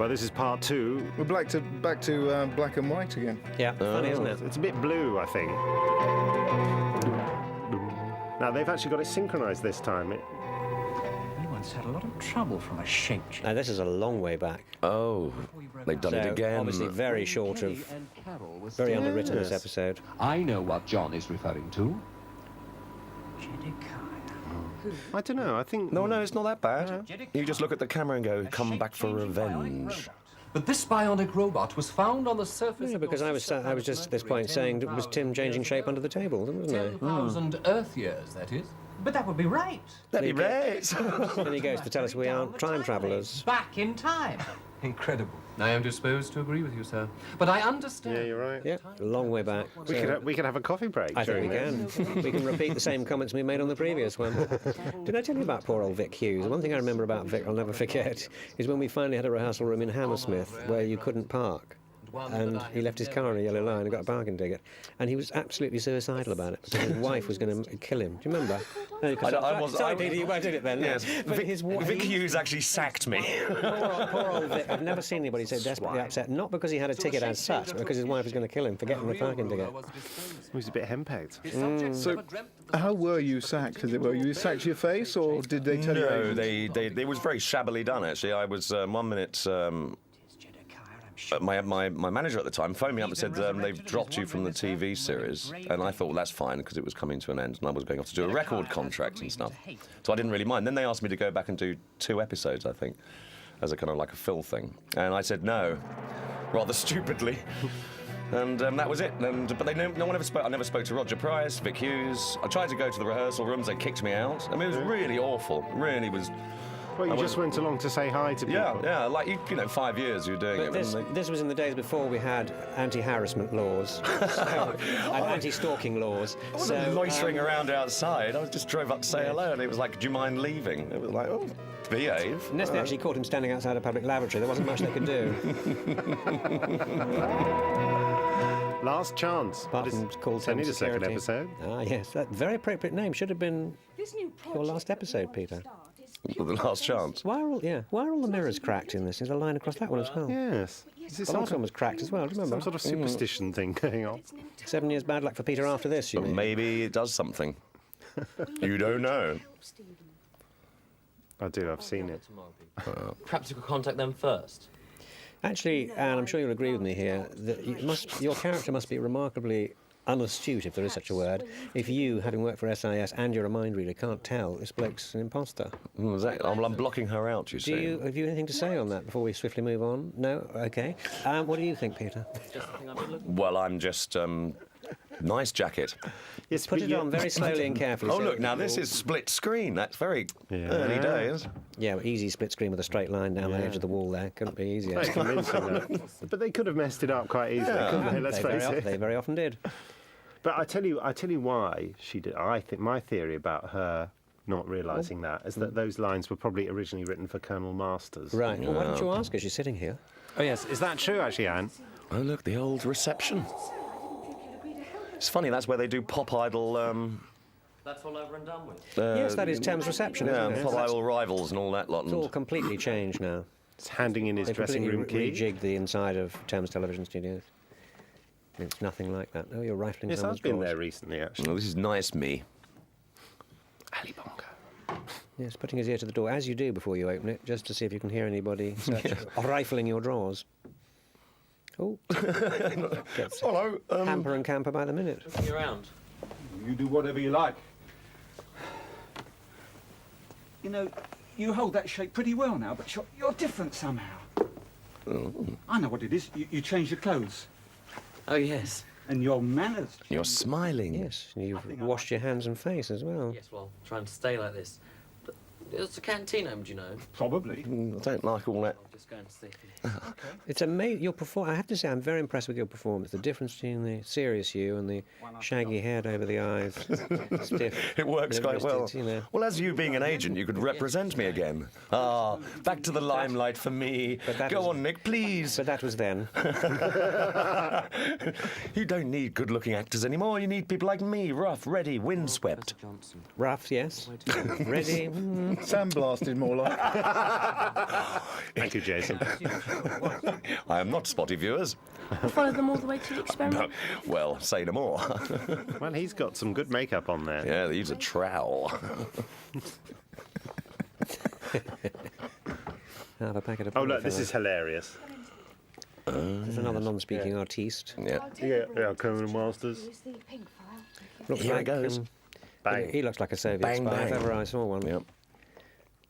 Well, this is part 2. We're back to black and white again. Yeah, funny, isn't it? It's a bit blue, I think. Now, they've actually got it synchronised this time. We once had a lot of trouble from a shape change. Now, this is a long way back. Oh, they've done it again. Obviously very short of... Very underwritten, this episode. I know what John is referring to. Jedikiah. I don't know, I think... No, it's not that bad. You just look at the camera and go, come back for revenge. But this bionic robot was found on the surface. Yeah, because I was just at this point saying it was Tim changing shape under the table, wasn't I? 10,000 Earth years, that is. But that would be right. That'd be right. Then he goes to tell us we aren't time travellers. Back in time. Incredible. I am disposed to agree with you, sir. But I understand. Yeah, you're right. Yeah, a long way back. We could have a coffee break. I think we during can. We can repeat the same comments we made on the previous one. Did I tell you about poor old Vic Hughes? One thing I remember about Vic I'll never forget is when we finally had a rehearsal room in Hammersmith where you couldn't park. And he left his car in a yellow line and got a parking ticket. And he was absolutely suicidal about it because his wife was going to kill him. Do you remember? No, sorry, Peter, you did it then. Yes. But Vic Hughes actually sacked me. Poor old Vic. I've never seen anybody so desperately upset. Not because he had a ticket as such, but because his wife was going to kill him for getting the parking ticket. He was a bit henpecked. So, how were you sacked, as it were? You sacked your face, or did they tell you? No, they was very shabbily done, actually. I was, 1 minute... my manager at the time phoned me up and said they've dropped you from the TV series, and I thought, well, that's fine because it was coming to an end and I was going off to do a record contract and stuff, so I didn't really mind. Then they asked me to go back and do 2 episodes, I think, as a kind of like a fill thing, and I said no, rather stupidly. And that was it. But no one ever spoke. I never spoke to Roger Price, Vic Hughes. I tried to go to the rehearsal rooms. They kicked me out. I mean, it was really awful. Really was. Well, you just went along to say hi to people. Yeah, like, you know, 5 years you were doing it. This was in the days before we had anti-harassment laws and anti-stalking laws. I wasn't loitering around outside. I just drove up to say hello, and it was like, do you mind leaving? It was like, oh, behave. Unless they actually caught him standing outside a public lavatory, there wasn't much they could do. Last chance. Apart from call only the second security. episode. Ah, yes, that very appropriate name should have been your last episode, Peter. The last chance. Why are all the mirrors cracked in this? There's a line across that one as well. Yes. Is this The last one was cracked as well, do you remember? some sort of superstition thing going on? 7 years bad luck for Peter after this, you mean? Maybe it does something. You don't know. I do, I've seen it. Perhaps you could contact them first. Actually, and I'm sure you'll agree with me here, that your character must be remarkably unastute, if there is such a word, if you, having worked for SIS and you're a mind reader, can't tell this bloke's an imposter. I'm blocking her out, you see. Have you anything to say on that before we swiftly move on? No? OK. What do you think, Peter? Well, I'm just... nice jacket. Yes, Put it on very slowly and carefully. Oh, look, now this is split screen. That's very early days. Yeah, easy split screen with a straight line down the edge of the wall there. Couldn't be easier. Very convincing, that. But they could have messed it up quite easily, couldn't they? Let's face it. They very often did. But I tell you why she did. I think my theory about her not realising that is that those lines were probably originally written for Colonel Masters. Right. Well, why don't you ask her? She's sitting here. Oh, yes. Is that true, actually, Anne? Oh, look, the old reception. It's funny, that's where they do Pop Idol... That's all over and done with. Yes, that is Thames Reception, Yeah, isn't it? Pop Idol Rivals and all that lot. It's all completely changed now. It's handing in his dressing room key. Rejigged the inside of Thames Television Studios. It's nothing like that. Oh, you're rifling Yes, someone's I've been drawers. there recently, actually. Oh, this is nice me. Ali Bongo. Yes, putting his ear to the door, as you do before you open it, just to see if you can hear anybody rifling your drawers. Oh. Hello. Hamper and camper by the minute. Looking you around. You do whatever you like. You know, you hold that shape pretty well now, but you're different somehow. I know what it is. You change your clothes. Oh, yes. And your manners. You're smiling. Yes, you've washed your hands and face as well. Yes, well, trying to stay like this. But it's a canteen home, do you know? Probably. I don't like all that. I'm just going to see. It's amazing. I have to say, I'm very impressed with your performance. The difference between the serious you and the shaggy head over the eyes, stiff. It works quite well. You know. Well, as you being an agent, you could represent me again. Ah, back to the limelight for me. Go on, Nick, please. But that was then. You don't need good-looking actors anymore. You need people like me, rough, ready, windswept. Rough, yes. Ready. Sandblasted, more like. Thank you, Jason. I am not spotty, viewers. You followed them all the way to the experiment? Well, say no more. Well, he's got some good makeup on there. Yeah, they use a trowel. Have a packet of Oh, look, this polyfiller. is hilarious. There's another non-speaking artiste. Yeah. Yeah, Conan Masters. Looks Here it like, goes. Bang. he looks like a Soviet Bang, spy if bang. ever I saw one. Yep.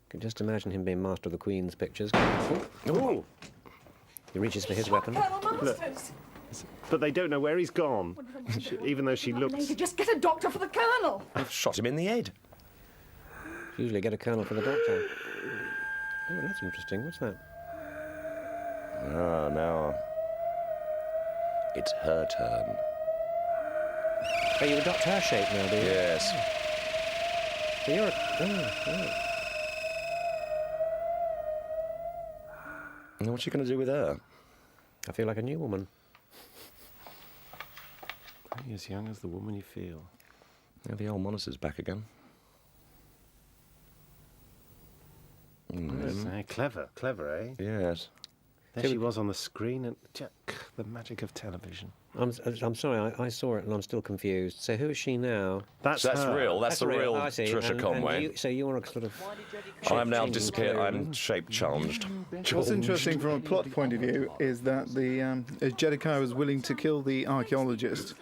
Can just imagine him being master of the Queen's pictures. Ooh. He reaches for his weapon. But they don't know where he's gone, even though she looks... Just get a doctor for the Colonel. I've shot him in the head. Usually get a colonel for the doctor. Oh, that's interesting. What's that? Ah, now it's her turn. Oh, you adopt her shape now, do you? Yes. So you're a... Oh, right. And what's she going to do with her? I feel like a new woman. Are you as young as the woman you feel? Yeah, the old monitor's back again. Clever, eh? Yes. There she was on the screen, and the magic of television. I'm sorry, I saw it and I'm still confused. So who is she now? That's So that's her. real. That's the real I see. Trisha And Conway. so you're a sort of... I'm now shape-changing disappeared. clone. I'm shape challenged. What's interesting from a plot point of view is that Jedikiah was willing to kill the archaeologist,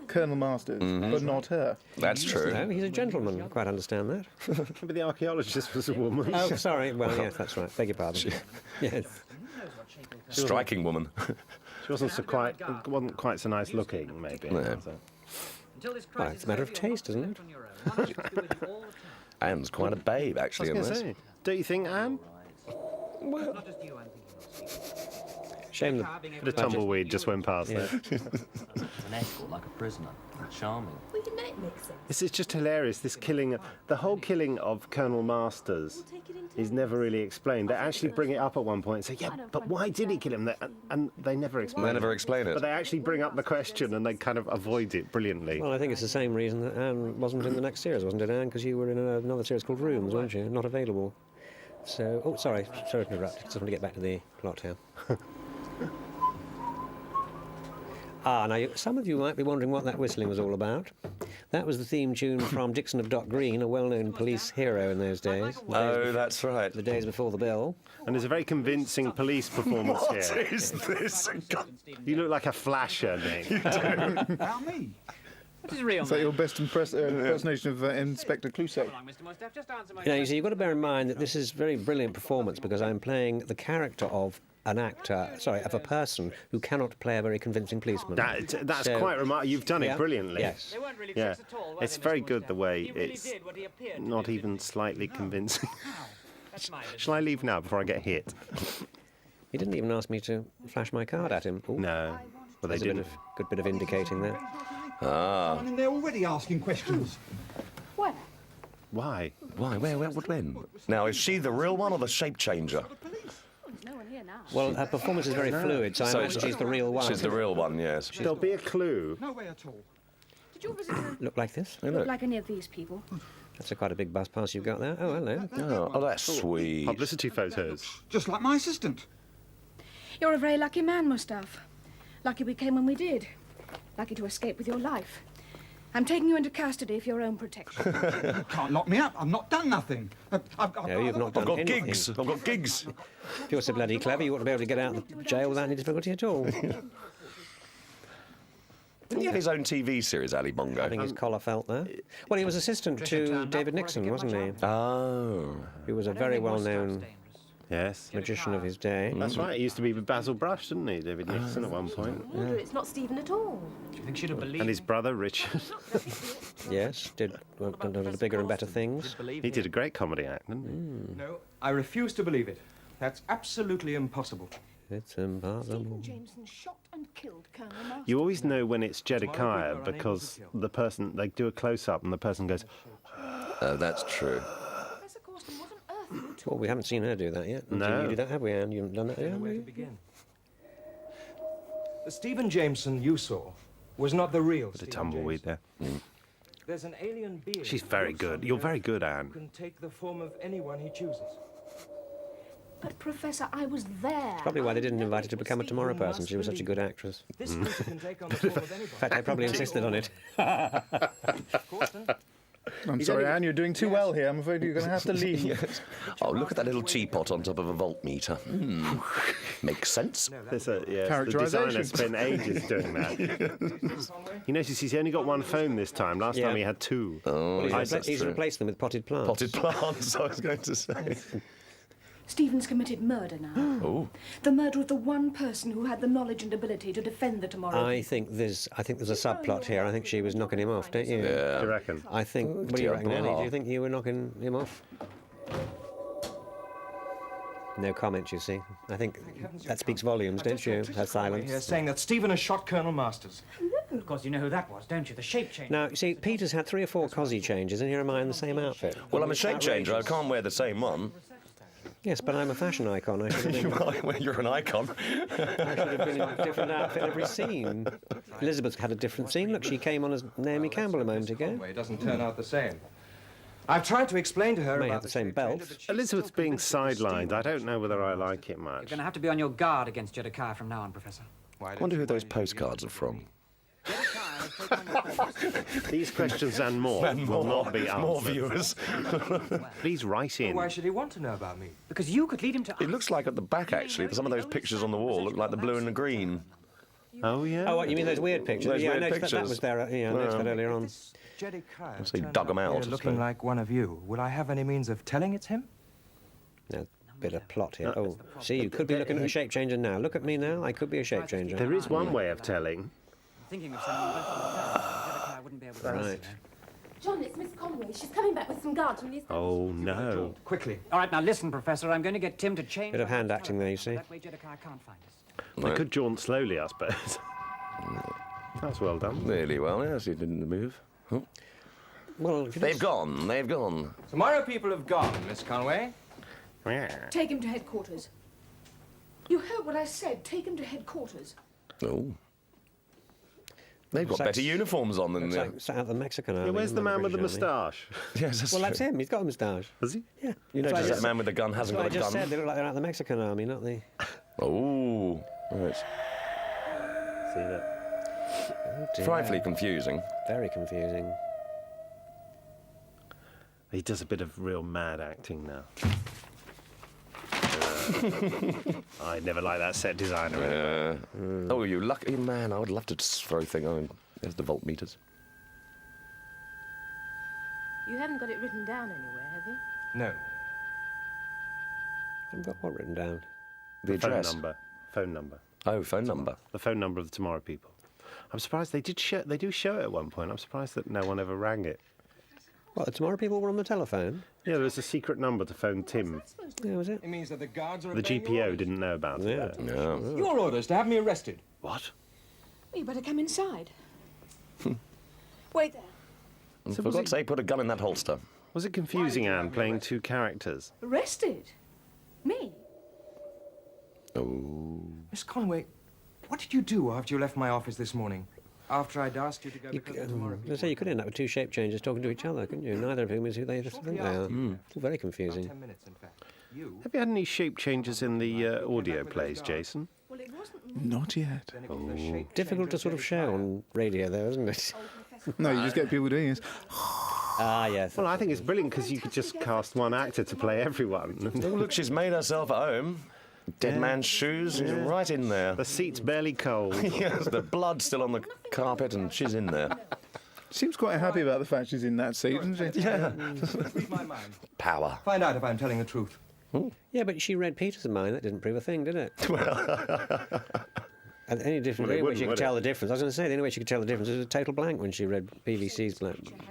Colonel Masters, but not her. That's true. No, he's a gentleman. I quite understand that. Maybe the archaeologist was a woman. Oh, sorry. Well, yes, that's right. Beg your pardon. Yes. Striking woman. She wasn't wasn't quite so nice looking, maybe. No. was it? Well, it's a matter of taste, isn't it? Anne's quite a babe, actually, in this. Don't you think, Anne? Shame the... The tumbleweed just went past there. An escort like a prisoner. Charming. Well, you know it makes sense. This is just hilarious. This killing, the whole killing of Colonel Masters is never really explained. They actually bring it up at one point and say, yeah, but why did he kill him? And they never explain They never explain it. But they actually bring up the question and they kind of avoid it brilliantly. Well, I think it's the same reason that Anne wasn't in the next series, wasn't it, Anne? Because you were in another series called Rooms, weren't you? Not available. So... Oh, sorry to interrupt. Just want to get back to the plot here. Now, some of you might be wondering what that whistling was all about. That was the theme tune from Dixon of Dock Green, a well-known police hero in those days. Oh, that's right. The days before the bill. And there's a very convincing police performance What here. is this? You look like a flasher, Nick. About me? Is that your best impersonation of Inspector Clouseau? You see, you've got to bear in mind that this is a very brilliant performance because I'm playing the character of an actor, of a person who cannot play a very convincing policeman. That's So- quite remarkable. You've done Yeah. it brilliantly. Yes. Yeah. It's very good the way it's not even slightly convincing. Shall I leave now before I get hit? He didn't even ask me to flash my card at him. Ooh, No. Well, they there's a didn't. good bit of indicating there. Ah. I mean, they're already asking questions. Where? Why? Why? Where? When? Now, is she the real one or the shape changer? There's no one here now. Well, her performance is very fluid, so I imagine she's the real one. She's the real one, yes. There'll be a clue. No way at all. Did your visitor Look like this? Hey, look look. like any of these people? That's quite a big bus pass you've got there. Oh, hello. Oh, that's sweet. Publicity photos. Just like my assistant. You're a very lucky man, Mustaf. Lucky we came when we did. Lucky to escape with your life. I'm taking you into custody for your own protection. You can't lock me up. I've not done nothing. No, you've not done I've got anything. gigs. I've got gigs. If you're so bloody clever, you ought to be able to get out of jail without any difficulty at all. Didn't he have his own TV series, Ali Bongo? Having his collar felt there. Well, he was assistant to David Nixon, wasn't he? Oh. He was a very well-known Yes. magician of his day. That's right. He used to be with Basil Brush, didn't he, David Nixon, at one point? wonder it's not Stephen at all. Do you think she'd have believed? And his brother, Richard. Yes, did bigger and better things. He did a great comedy act, didn't he? No, I refuse to believe it. That's absolutely impossible. It's impossible. Jameson shot and killed Colonel Masters. You always know when it's Jedikiah because the person, they do a close-up and the person goes, That's true. Professor Corson, what on earth are you Well, we haven't seen her do that yet. No. You do that, have we, Anne? You haven't done that yet, have Where to you? begin? The Stephen Jameson you saw was not the real the Stephen tumbleweed Jameson. there. There's an alien being. She's very who good. lives You're on very Earth good, who Anne. can take the form of anyone he chooses. But, Professor, I was there. Probably why they didn't invite her to become a Tomorrow person. She was such a good actress. This creature can take on the form of anybody. In fact, they probably insisted on it. Of course, then. I'm sorry, Anne, you're doing too well here. I'm afraid you're going to have to leave. Yes. Oh, look at that little teapot on top of a voltmeter. Makes sense. Yes, the Characterisation. designer spent ages doing that. You notice he's only got one phone this time. Last time he had two. Oh, yes, that's He's true. replaced them with potted plants. Potted plants, I was going to say. Stephen's committed murder now. Oh. The murder of the one person who had the knowledge and ability to defend the Tomorrow. I think there's a subplot here. I think she was knocking him off, don't you? Yeah. Do you reckon? I think. What do you reckon, Annie? Do you think you were knocking him off? No comment, you see. I think that speaks volumes, don't you? Her silence. Here saying that Stephen has shot Colonel Masters. Of course, you know who that was, don't you? The shape change. Now, you see, Peter's had 3 or 4 cosy changes, and here am I in the same outfit. Well, I'm a shape changer. I can't wear the same one. Yes, but I'm a fashion icon. I should have been, Well, you're an icon. I should have been in a different outfit every scene. Elizabeth had a different scene. Look, she came on as Naomi Campbell a moment ago. It doesn't turn out the same. I've tried to explain to her May about have the same shape belt. changer, but she Elizabeth's still being convinces sidelined. I Stephen. don't know whether I like it You're much. going to have to be on your guard against Jedikiah from now on, Professor. Why I don't wonder you who those mind postcards are from. These questions and more will not be answered. More viewers. Please write in. Why should he want to know about me? Because you could lead him to... It looks like at the back, actually. Some of those pictures on the wall look like the blue and the green. Oh, yeah? Oh, what, you mean those weird pictures? Those yeah, weird I noticed that pictures. was there. Yeah, I noticed that earlier on. Jedikiah So he turns dug 'em up out, here I looking suppose. like one of you. Will I have any means of telling it's him? A bit of plot here. Oh, see, you could be looking at a shape changer now. Look at me now. I could be a shape changer. There is one way of telling. Thinking of sending them both on the phone. Jedikiah wouldn't be able to Right. John, it's Miss Conway. She's coming back with some guards from the Oh, no. Quickly. All right, now listen, Professor. I'm going to get Tim to change... Bit of the hand whole acting there, you see. That way Jedikiah can't find us. They could jaunt slowly, I suppose. That's well done. Really well, yes, he didn't move. Huh? Well, if you They've gone, they've gone. Tomorrow people have gone, Miss Conway. Take him to headquarters. You heard what I said. Take him to headquarters. Oh. They've got Looks like- better uniforms on than Looks the... like sat out the Mexican army. Yeah, where's the man with the British Army. moustache? Yes, that's Well, true. that's him. He's got a moustache. Has he? Yeah. You That's why I notice just- that man with the gun that's hasn't what got I a just gun? said. They look like they're out of the Mexican army, not the... Oh, right. See that? Oh, dear. Frightfully confusing. Very confusing. He does a bit of real mad acting now. I never liked that set designer. Anyway. Oh, you lucky man. I would love to just throw thing on. There's the voltmeters. You haven't got it written down anywhere, have you? No. I've got what written down? The address. Phone number. Oh, phone number. The phone number of the Tomorrow People. I'm surprised they did show. They do show it at one point. I'm surprised that no one ever rang it. What, the Tomorrow People were on the telephone? Yeah, there was a secret number to phone Tim. Yeah, was it? It means that the guards are The obeying your GPO orders. didn't know about Yeah. it. Yeah. Your orders to have me arrested. What? You better come inside. Wait there. And So for was God's sake, put a gun in that holster. Was it confusing, Anne, playing two characters? Arrested? Me? Oh. Miss Conway, what did you do after you left my office this morning? After I'd asked you to go You, because of tomorrow. I say you could end up with 2 shape changers talking to each other, couldn't you? Neither of whom is who they think they are. It's all very confusing. 10 minutes, in fact. You, Have you had any shape changes in the audio plays, Jason? Well, it wasn't me. Not yet. then it was the shape Difficult to changer sort of show Jedikiah. on radio, though, isn't it? No, you just get people doing this. Ah, yes. Well, I think it's brilliant because you could just cast one actor to play everyone. Oh, look, she's made herself at home. Dead man's shoes, she's right in there. The seat's barely cold. Yes, the blood's still on the carpet and she's in there. Seems quite happy about the fact she's in that seat, doesn't she? Yeah. Read my mind. Power. Find out if I'm telling the truth. Yeah, but she read Peter's mind. That didn't prove a thing, did it? And any different, Well, it the only way wouldn't, she could would tell it? the difference. I was going to say, the only way she could tell the difference is a total blank when she read PVC's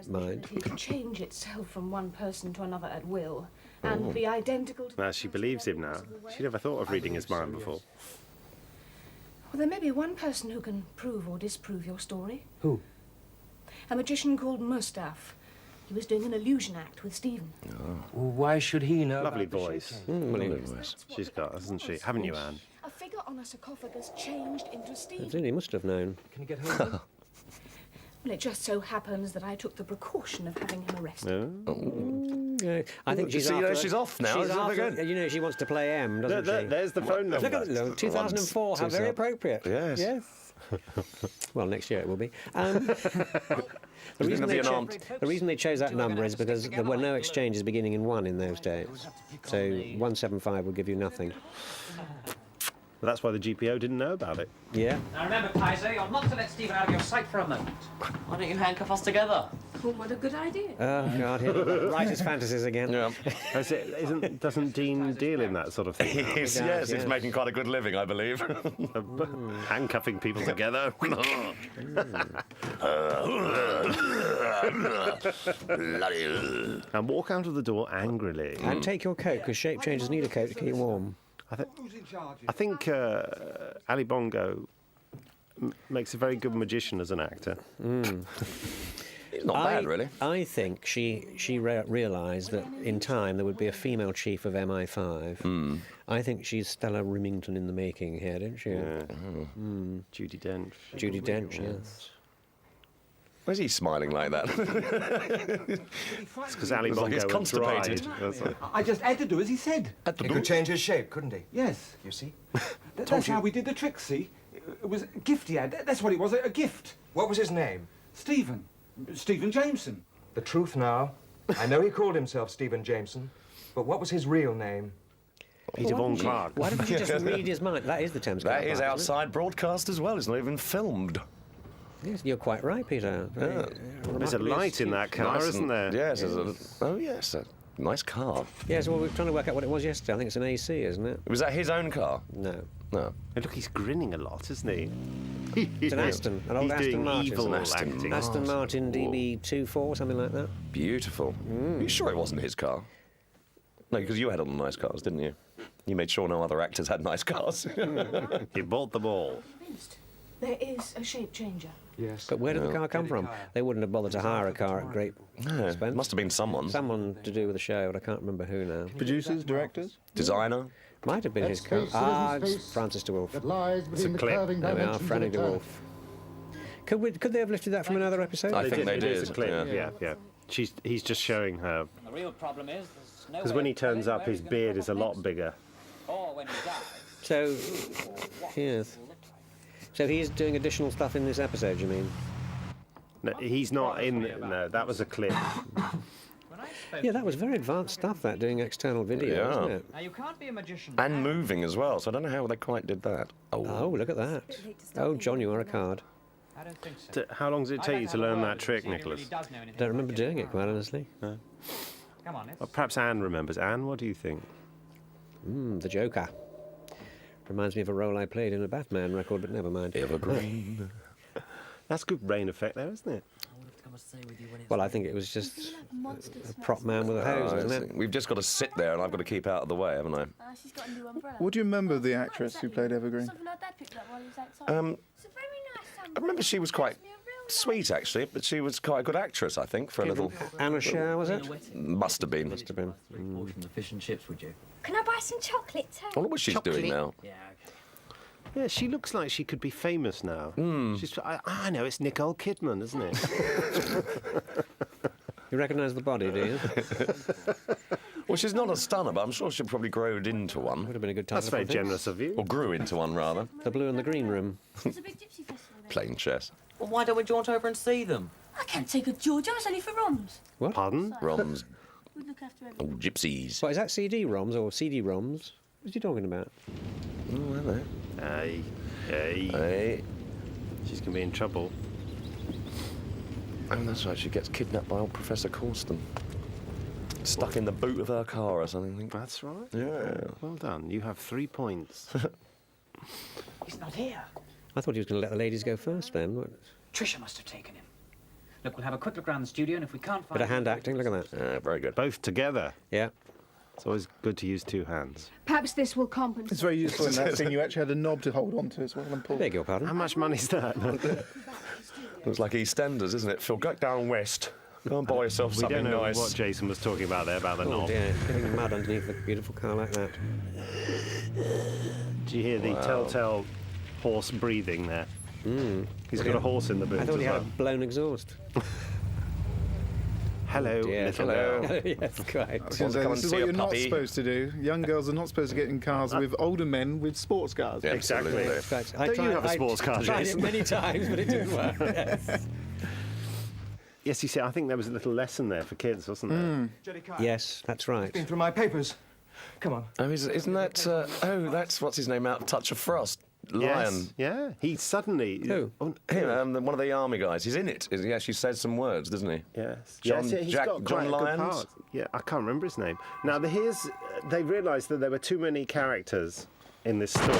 mind. To change itself from one person to another at will and be identical to... Now she believes him now. She never thought of reading his mind before. Well, there may be one person who can prove or disprove your story. Who? A magician called Mustaf. He was doing an illusion act with Stephen. Why should he know? Lovely about the voice. shape change? Well, Lovely voice. She's got, hasn't she? Haven't you, Anne? A figure on a sarcophagus changed into Stephen. He must have known. Can you get hold of him? Well, it just so happens that I took the precaution of having him arrested. No? Yeah, I think she's See, after, she's off now. She's Is that after, again? you know, she wants to play M, doesn't she? There's the phone number. Look at it, 2004. How very appropriate. Yes. Yes. Well, next year it will be. The reason they chose that number is because there were no exchanges beginning in 1 in those days. So 175 would give you nothing. Well, that's why the GPO didn't know about it. Yeah. Now remember, Kaiser, you're not to let Stephen out of your sight for a moment. Why don't you handcuff us together? Oh, what a good idea. Oh, God, here we go. Writer's fantasies again. Yeah. Doesn't Dean deal in that sort of thing? Yes, he's making quite a good living, I believe. Handcuffing people together. And walk out of the door angrily. And take your coat, because shape changers need a coat to keep warm. I think Ali Bongo makes a very good magician as an actor. He's not bad, really. I think she realised that in time there would be a female chief of MI5. I think she's Stella Remington in the making here, didn't she? Yeah. Judi Dench. Judi Dench, yes. Why is he smiling like that? It's because Ali Looks like Bongo he's constipated. That's all. I just had to do as he said. He could change his shape, couldn't he? Yes. You see? That's how we did the trick, see? It was a gift he had. That's what it was, a gift. What was his name? Stephen Jameson. The truth now. I know he called himself Stephen Jameson, but what was his real name? Peter Von Clark. Why didn't you just read his mind? That is the Thames Car That is Park, outside broadcast as well. It's not even filmed. Yes, you're quite right, Peter. There's a light in that car, isn't there? Yes. Oh, yes. A nice car. Yes, well, we're trying to work out what it was yesterday. I think it's an AC, isn't it? Was that his own car? No. No. Hey, look, he's grinning a lot, isn't he? It's an Aston, an old He's Aston doing Martin. evil It's an Aston acting. Martin. Aston Martin DB24, something like that. Beautiful. Are you sure it wasn't his car? No, because you had all the nice cars, didn't you? You made sure no other actors had nice cars. He bought them all. There is a shape changer. Yes. But where did the car come from? They wouldn't have bothered to hire a car at great No, expense. must have been someone. Someone to do with the show, but I can't remember who now. Producers, directors? Designer. Might have been his car. It's Francis de Wolf. It's a clip. There we are, Franny de Wolf. Could they have lifted that from another episode? I think they It is did. a clip. Yeah. Yeah. He's just showing her. The real problem is there's no Because when he turns up, his beard is a lot bigger. Or when he dies. So, yes. So he's doing additional stuff in this episode, you mean? No, he's not in. No, that was a clip. Yeah, that was very advanced stuff, that, doing external video, Yeah. wasn't it? Now you can't be a magician. And moving as well, so I don't know how they quite did that. Oh, look at that. Oh, John, you are a card. I don't think so. How long does it take you to learn that trick, Nicholas? Don't remember doing it, quite honestly. Come on, Well, perhaps Anne remembers. Anne, what do you think? The Joker. Reminds me of a role I played in a Batman record, but never mind. Evergreen. That's good rain effect there, isn't it? Well, I think it was just a prop man with a hose, I wasn't see. it? We've just got to sit there and I've got to keep out of the way, haven't I? She's got a new umbrella. What do you remember of the actress who played Evergreen? Something like that picked up while he was outside. It's a very nice I remember she was quite sweet, actually, but she was quite a good actress, I think, for a little... Anna Scher, was it? Must have been. Must have been. From the fish and chips, would you? Can I buy some chocolate too? I wonder what she's doing now. Yeah, okay. Yeah, she looks like she could be famous now. I know, it's Nicole Kidman, isn't it? You recognise the body, do you? Well, she's not a stunner, but I'm sure she'll probably grow into one. Would have been a good title. That's very I think. generous of you. Or grew into one, rather. The Blue and the Green Room. There's a big gypsy festival there. Playing chess. Well, why don't we jaunt over and see them? I can't take a George. I was only for Roms. Pardon? Roms. We'd look after Oh, everyone. gypsies. What, is that CD-ROMs or CD-ROMs? What's he talking about? Oh, hello. Hey. Hey. She's going to be in trouble. Oh, that's right. She gets kidnapped by old Professor Corsten. Stuck in the boot of her car or something. That's right. Yeah. Well done. You have 3 points. He's not here. I thought he was going to let the ladies go first then. Trisha must have taken him. Look, we'll have a quick look around the studio, and if we can't find Bit of hand acting, look at that. Yeah, very good. Both together. Yeah. It's always good to use 2 hands. Perhaps this will compensate. It's very useful in that scene. You actually had a knob to hold on to as well and pull. Beg your pardon? How much money's that? Looks like EastEnders, isn't it? Phil, go down west. Go and buy yourself We something don't know nice. what Jason was talking about there, about the Oh knob. dear, getting mud underneath a beautiful car like that. Do you hear the telltale horse breathing there? He's got a horse in the boot I thought as he well. had blown exhaust. Hello, dear. little Hello. girl. Yes, quite. I was gonna say, come this and is see what a you're not puppy. supposed to do. Young girls are not supposed to get in cars with older men with sports cars. Yeah, Exactly. absolutely. Right. Don't you have a sports car, I tried Jason? it many times, but it didn't work. Yes. Yes, you see, I think there was a little lesson there for kids, wasn't there? Jedikiah. Yes, that's right. Been through my papers. Come on. Oh, isn't that? Oh, that's what's his name out of Touch of Frost. Lion. Yes, yeah. He suddenly... Who? Oh, Him, one of the army guys. He's in it. He actually says some words, doesn't he? yes. John- yes, he's Jack- got John quite a good Lyons? part. Yeah, I can't remember his name. Now, they realised that there were too many characters in this story.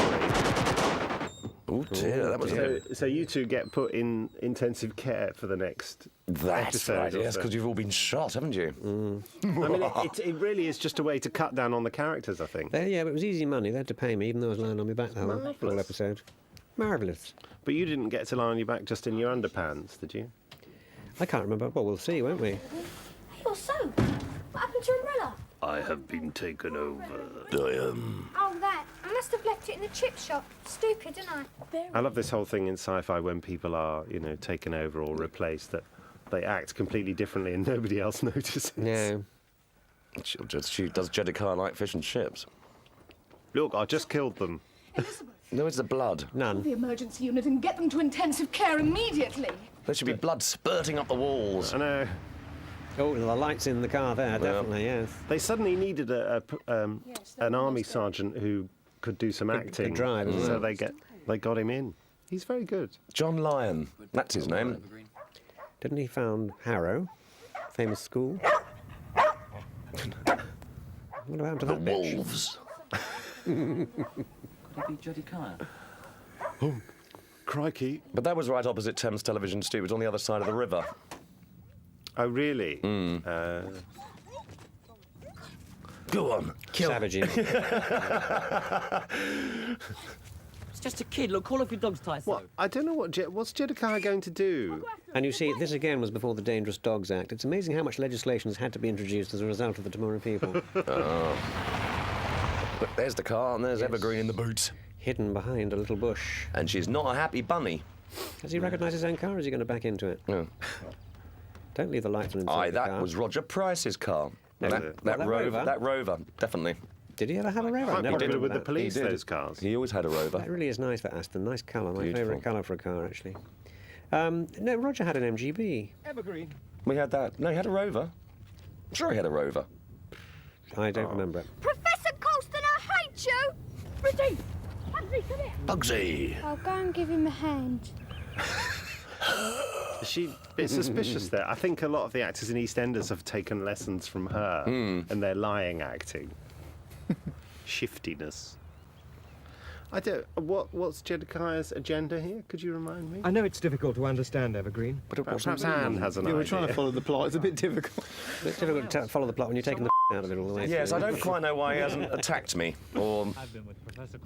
Oh dear, that was So you two get put in intensive care for the next That's episode. right. or Yes, so. because you've all been shot, haven't you? I mean, it really is just a way to cut down on the characters, I think. Yeah, but it was easy money. They had to pay me, even though I was lying on my back the whole Marvellous. episode. Marvellous. But you didn't get to lie on your back just in your underpants, did you? I can't remember. Well, we'll see, won't we? Hey, your soap. What happened to your umbrella? I have been taken over. Oh, that. I must have left it in the chip shop. Stupid, didn't I? I love this whole thing in sci-fi when people are, taken over or replaced, that they act completely differently and nobody else notices. No. She does Jedikiah like fish and chips? Look, I just killed them. No, it's the blood. None. The emergency unit and get them to intensive care immediately. There should be blood spurting up the walls. I know. Oh, the lights in the car there, definitely, yes. They suddenly needed an army sergeant who could do some acting. could drive, as so well. they got him in. He's very good. John Lyon. That's his name. Didn't he found Harrow? Famous school? What happened to that bitch? Wolves. Could it be Jedikiah? Crikey. But that was right opposite Thames Television Studio. It was on the other side of the river. Oh, really? Go on. Kill. Savages. It's just a kid. Look, call off your dog's ties, What? I don't know what's Jedikiah going to do? And you see, this again was before the Dangerous Dogs Act. It's amazing how much legislation has had to be introduced as a result of the Tomorrow People. But there's the car, and there's Evergreen in the boot. Hidden behind a little bush. And she's not a happy bunny. Does he recognise his own car, or is he going to back into it? No. Don't leave the lights on inside Aye, the car. that was Roger Price's car. No, That Rover? Rover. That Rover, definitely. Did he ever have a Rover? Quite Never popular remember with the that. police, He did. those cars. He always had a Rover. That really is nice for Aston. Nice colour. My Beautiful. favourite colour for a car, actually. No, Roger had an MGB. Evergreen. We had that. No, he had a Rover. I'm sure he had a Rover. I don't remember it. Professor Colston, I hate you! Rudy! Bugsy, come here! Bugsy. I'll go and give him a hand. Is she a bit suspicious there? I think a lot of the actors in EastEnders have taken lessons from her and their lying acting. Shiftiness. I don't. What's Jedikiah's agenda here? Could you remind me? I know it's difficult to understand, Evergreen. But it Perhaps wasn't. Anne has an Yeah, idea. we're trying to follow the plot. It's a bit difficult. It's difficult to follow the plot when you're taking the out of it all the way Yes, through. I don't quite know why he hasn't attacked me. Or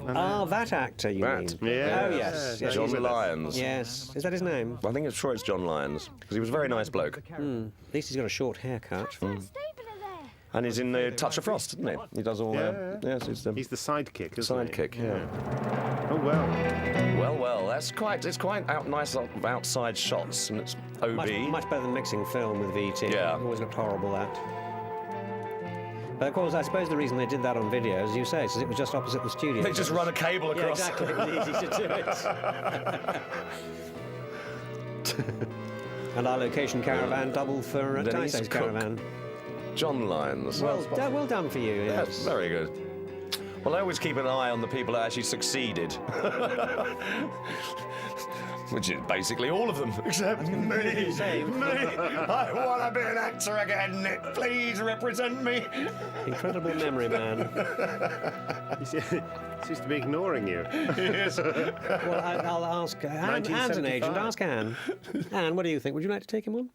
Ah, that actor, you That. mean? Yeah. Oh, yes. yes. John he's with us. Lyons. Yes. Is that his name? I sure it's John Lyons. Because he was a very nice bloke. At least he's got a short haircut. Stephen are there. And he's in the Touch of Frost, isn't he? He does all yes, he's the He's the sidekick, isn't he? sidekick, yeah. Oh well. Well, it's quite nice outside shots, and it's OB. Much better than mixing film with VT. Yeah. It always looked horrible, that. But of course, I suppose the reason they did that on video, as you say, is because it was just opposite the studio. They just run a cable Yeah, across. exactly. It was easy to do it. And our location caravan doubled for Denise Tyson's Cook. caravan. John Lyons. Well done for you. Yes, Yes. very good. Well, I always keep an eye on the people that actually succeeded. Which is basically all of them, except me. Me! I want to be an actor again. Please represent me. Incredible memory, man. He seems to be ignoring you. Well, I'll ask Anne. Anne's an agent. 1975. Ask Anne. Anne, what do you think? Would you like to take him on?